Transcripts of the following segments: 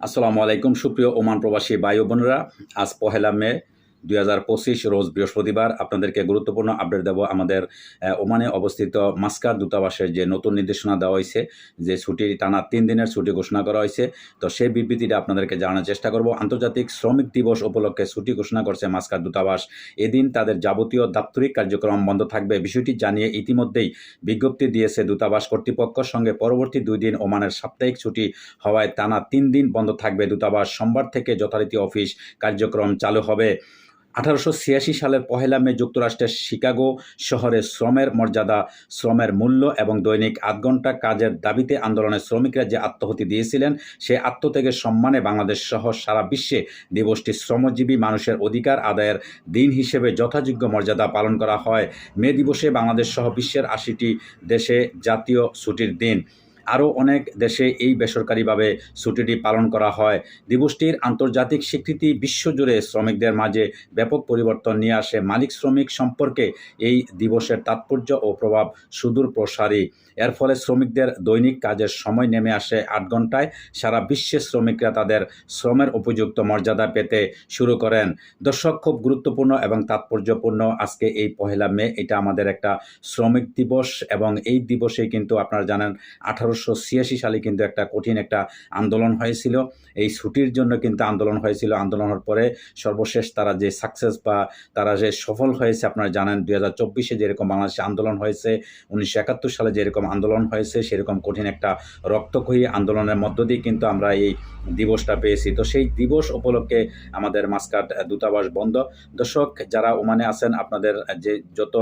আসসালামু আলাইকুম সুপ্রিয় ওমান প্রবাসী ভাই ও বোনেরা। আজ 1 মে 2025 রোজ বৃহস্পতিবার আপনাদেরকে গুরুত্বপূর্ণ আপডেট দেব আমাদের ওমানে অবস্থিত মাস্কাট দূতাবাসের যে নতুন নির্দেশনা দেওয়া হয়েছে, যে ছুটি টানা 3 দিনের ছুটি ঘোষণা করা হয়েছে। তো সেই বিবৃতিটা আপনাদেরকে জানানোর চেষ্টা করব। আন্তর্জাতিক শ্রমিক দিবস উপলক্ষে ছুটি ঘোষণা করছে মাস্কাট দূতাবাস। এদিন তাদের যাবতীয় দাপ্তরিক কার্যক্রম বন্ধ থাকবে। বিষয়টি জানিয়ে ইতিমধ্যেই বিজ্ঞপ্তি দিয়েছে দূতাবাস কর্তৃপক্ষ। সঙ্গে পরবর্তী 2 দিন ওমানের সাপ্তাহিক ছুটি হওয়ায় টানা 3 দিন বন্ধ থাকবে দূতাবাস। সোমবার থেকে যথারীতি অফিস কার্যক্রম চালু হবে। 1886 সালের 1 মে যুক্তরাষ্ট্রের শিকাগো শহরে শ্রমের মর্যাদা, শ্রমের মূল্য এবং দৈনিক 8 ঘন্টা কাজের দাবিতে আন্দোলনে শ্রমিকরা যে আত্মাহুতি দিয়েছিলেন, সেই আত্মত্যাগের সম্মানে বাংলাদেশ সহ সারা বিশ্বে দিবসটি শ্রমজীবী মানুষের অধিকার আদায়ের দিন হিসেবে যথাযোগ্য মর্যাদা পালন করা হয়। মে দিবসে বাংলাদেশ সহ বিশ্বের 80টি দেশে জাতীয় ছুটির দিন। আরও অনেক দেশে এই বেসরকারিভাবে ছুটিটি পালন করা হয়। দিবসটির আন্তর্জাতিক স্বীকৃতি বিশ্বজুড়ে শ্রমিকদের মাঝে ব্যাপক পরিবর্তন নিয়ে আসে। মালিক শ্রমিক সম্পর্কে এই দিবসের তাৎপর্য ও প্রভাব সুদূর প্রসারী। এর ফলে শ্রমিকদের দৈনিক কাজের সময় নেমে আসে 8 ঘন্টায়। সারা বিশ্বের শ্রমিকরা তাদের শ্রমের উপযুক্ত মর্যাদা পেতে শুরু করেন। দর্শক, খুব গুরুত্বপূর্ণ এবং তাৎপর্যপূর্ণ আজকে এই 1 মে। এটা আমাদের একটা শ্রমিক দিবস এবং এই দিবসেই কিন্তু আপনারা জানেন 1886 সালে কিন্তু একটা কঠিন একটা আন্দোলন হয়েছিল। এই ছুটির জন্য কিন্তু আন্দোলন হয়েছিল। আন্দোলনের পরে সর্বশেষ তারা যে সাকসেস বা তারা যে সফল হয়েছে আপনারা জানেন। 2024-এ যেরকম বাংলাদেশে আন্দোলন হয়েছে, 1971 সালে যেরকম আন্দোলন হয়েছে, সেরকম কঠিন একটা রক্তক্ষয়ী আন্দোলনের মধ্য দিয়ে কিন্তু আমরা এই দিবসটা পেয়েছি। তো সেই দিবস উপলক্ষে আমাদের মাস্কাট দূতাবাস বন্ধ। দর্শক, যারা ওমানে আছেন, আপনাদের যে যত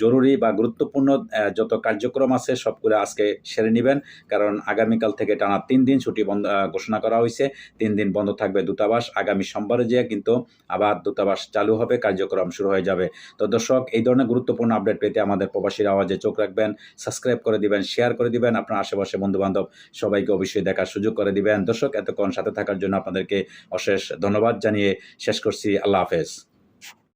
জরুরি বা গুরুত্বপূর্ণ যত কার্যক্রম আছে সবগুলো আজকে সেরে নেবেন, কারণ আগামীকাল থেকে টানা 3 দিন ছুটি বন্ধ ঘোষণা করা হয়েছে। 3 দিন বন্ধ থাকবে দূতাবাস। আগামী সোমবারে যেয়ে কিন্তু আবার দূতাবাস চালু হবে, কার্যক্রম শুরু হয়ে যাবে। তো দর্শক, এই ধরনের গুরুত্বপূর্ণ আপডেট পেতে আমাদের প্রবাসীর আওয়াজে চোখ রাখবেন, সাবস্ক্রাইব করে দিবেন, শেয়ার করে দিবেন, আপনার আশেপাশে বন্ধুবান্ধব সবাইকে অবশ্যই দেখার সুযোগ করে দিবেন। দর্শক, এতক্ষণ সাথে থাকার জন্য আপনাদেরকে অশেষ ধন্যবাদ জানিয়ে শেষ করছি। আল্লাহ হাফেজ।